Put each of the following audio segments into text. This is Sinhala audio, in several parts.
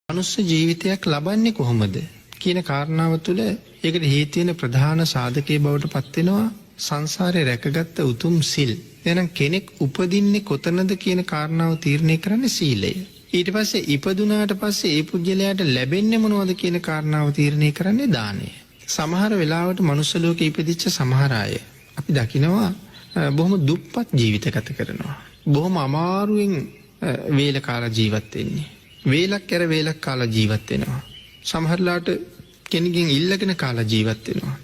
මනුස්ස ජීවිතයක් ලබන්නේ කොහොමද කියන කාරණාව තුළ ඒකට හේතු වෙන ප්‍රධාන සාධකයේ බවට පත් වෙනවා සංසාරේ රැකගත්ත උතුම් සිල්. එහෙනම් කෙනෙක් උපදින්නේ කොතනද කියන කාරණාව තීරණය කරන්නේ සීලය. ඊට පස්සේ ඉපදුනාට පස්සේ ඒ පුජ්‍යලයාට ලැබෙන්නේ මොනවද කියන කාරණාව තීරණය කරන්නේ දානය. සමහර වෙලාවට මනුස්ස ලෝකේ ඉපදිච්ච සමහර අය අපි දකිනවා බොහොම දුප්පත් ජීවිත ගත කරනවා. බොහොම අමාරුවෙන් වේල කාලා ජීවත් වෙන්නේ. වේලක් කර වේලක් කාලා ජීවත් වෙනවා. සමහරලාට කෙනකින් ඉල්ලගෙන කාලා ජීවත් වෙනවා.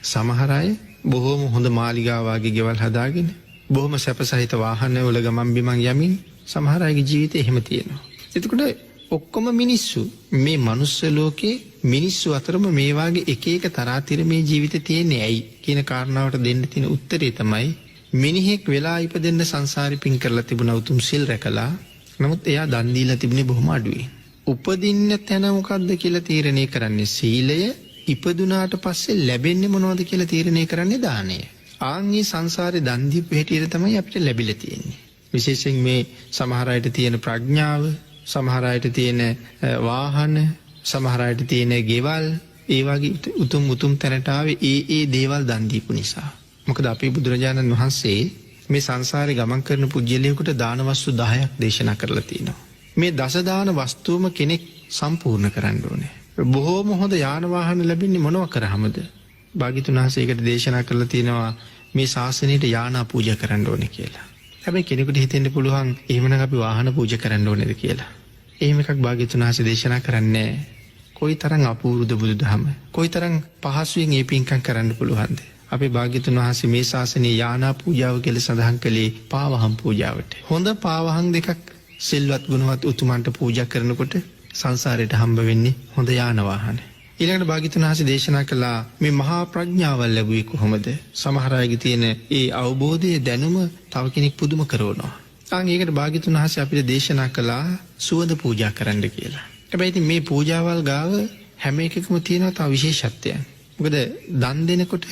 සමහර අය බොහොම හොඳ මාලිගා වගේ ගෙවල් හදාගෙන බොහොම සැපසහිත වාහන වල ගමන් බිමන් යමින් සමහර අයගේ ජීවිතේ එහෙම තියෙනවා. එතකොට ඔක්කොම මිනිස්සු මේ මනුස්ස ලෝකේ මිනිස්සු අතරම මේ වාගේ එක එක තරාතිරමේ ජීවිතේ තියෙන්නේ ඇයි කියන කාරණාවට දෙන්න තියෙන උත්තරේ තමයි මිනිහෙක් වෙලා ඉපදෙන්න සංසාරේ පින් කරලා තිබුණා උතුම් සිල් රැකලා. නමුත් එයා දන් දීලා තිබුණේ බොහොම අඩුයි. උපදින්න තැන මොකද්ද කියලා තීරණය කරන්නේ සීලය. ඉපදුනාට පස්සේ ලැබෙන්නේ මොනවද කියලා තීරණය කරන්නේ දානය. ආන්ගේ සංසාරේ දන් දීපු හැටියට තමයි අපිට ලැබිලා තියෙන්නේ. විශේෂයෙන් මේ සමහර අයට තියෙන ප්‍රඥාව, සමහර අයට තියෙන වාහන, සමහර අයට තියෙන ගෙවල්, ඒ වගේ උතුම් තැනට ආවේ ඒ දේවල් දන් දීපු නිසා. මොකද අපේ බුදුරජාණන් වහන්සේ මේ සංසාරේ ගමන් කරන පුජ්‍යලයකට දාන වස්තු 10ක් දේශනා කරලා තියෙනවා. මේ දස දාන වස්තුවම කෙනෙක් සම්පූර්ණ කරන්න ඕනේ. බොහෝම හොඳ යාන වාහන ලැබෙන්නේ මොනව කරාමද? භාග්‍යතුන් වහන්සේ ඒකට දේශනා කරලා තියෙනවා මේ ශාසනයට යානා පූජා කරන්න ඕනේ කියලා. හැබැයි කෙනෙකුට හිතෙන්න පුළුවන් එහෙමනම් අපි වාහන පූජා කරන්න ඕනේද කියලා. එහෙම එකක් භාග්‍යතුන් වහන්සේ දේශනා කරන්නේ නැහැ. කොයිතරම් අපූර්වද බුදුදහම. කොයිතරම් පහසුවෙන් මේ පින්කම් කරන්න පුළුවන්ද? අපේ භාග්‍යතුන් වහන්සේ මේ ශාසනයේ යානා පූජාව කියලා සඳහන් කළේ පාවහම් පූජාවට. හොඳ පාවහම් දෙකක් සිල්වත් ගුණවත් උතුමන්ට පූජා කරනකොට සංසාරයට හම්බ වෙන්නේ හොඳ යාන වාහන. ඊළඟට භාග්‍යතුන් වහන්සේ දේශනා කළා මේ මහා ප්‍රඥාව ලැබුවේ කොහොමද? සමහර අයගේ තියෙන ඒ අවබෝධයේ දැනුම තව කෙනෙක් පුදුම කරනවා. ඒකට භාග්‍යතුන් වහන්සේ අපිට දේශනා කළා සුවඳ පූජා කරන්න කියලා. හැබැයි ඉතින් මේ පූජාවල් ගාව හැම එකකම තියෙනවා තව විශේෂත්වයක්. මොකද දන් දෙනකොට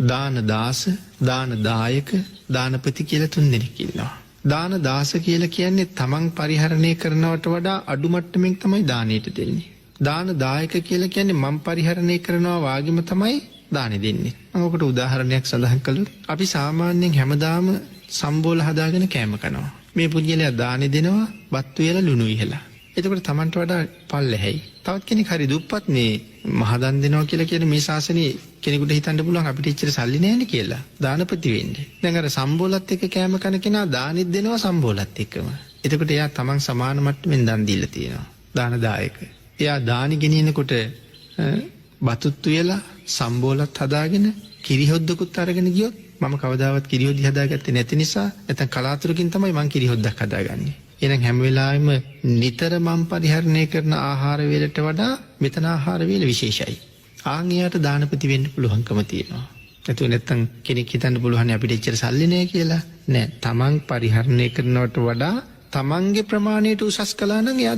දාන දාස, දාන දායක, දානපති කියලා තුන් දෙනෙක් ඉන්නවා. දාන දාස කියලා කියන්නේ තමන් පරිහරණය කරනවට වඩා අඩු මට්ටමින් තමයි දානෙට දෙන්නේ. දාන දායක කියලා කියන්නේ මම පරිහරණය කරනවා වාගෙම තමයි දානෙ දෙන්නේ. මම ඔකට උදාහරණයක් සඳහන් කළොත් අපි සාමාන්‍යයෙන් හැමදාම සම්බෝල හදාගෙන කෑම කනවා. මේ පුජ්‍යලයා දානෙ දෙනවා බත් වේලා ලුණු ඉහලා. එතකොට තමන්ට වඩා පල්ලෙහැයි. තවත් කෙනෙක් හරි දුප්පත් මේ මහදන් දෙනවා කියලා කියන මේ ශාසනයේ කෙනෙකුට හිතන්න පුළුවන් අපිට ඉච්චර සල්ලි නැහැනේ කියලා. දානපති වෙන්නේ. දැන් අර සම්බෝලත් එක්ක කෑම කන කෙනා දානෙත් දෙනවා සම්බෝලත් එක්කම. එතකොට එයා තමන් සමාන මට්ටමින් දන් දීලා තියෙනවා. දාන දායක. එයා දානි ගෙනියනකොට බතුත් වේලා සම්බෝලත් හදාගෙන කිරිහොද්දකුත් අරගෙන ගියොත් මම කවදාවත් කිරිහොද්දි හදාගත්තේ නැති නිසා නැත්නම් කලාතුරකින් තමයි මං කිරිහොද්දක් හදාගන්නේ. එහෙනම් හැම වෙලාවෙම නිතර මම පරිහරණය කරන ආහාර වේලට වඩා මෙතන ආහාර වේල විශේෂයි. එයාට දානපති වෙන්න පුළුවන්කම තියෙනවා. නැතුව නැත්තම් කෙනෙක් හිතන්න පුළුවන් අපිට එච්චර සල්ලි නැහැ කියලා. නෑ. තමන් පරිහරණය කරනවට වඩා තමන්ගේ ප්‍රමාණයට උසස් කළා නම් එයා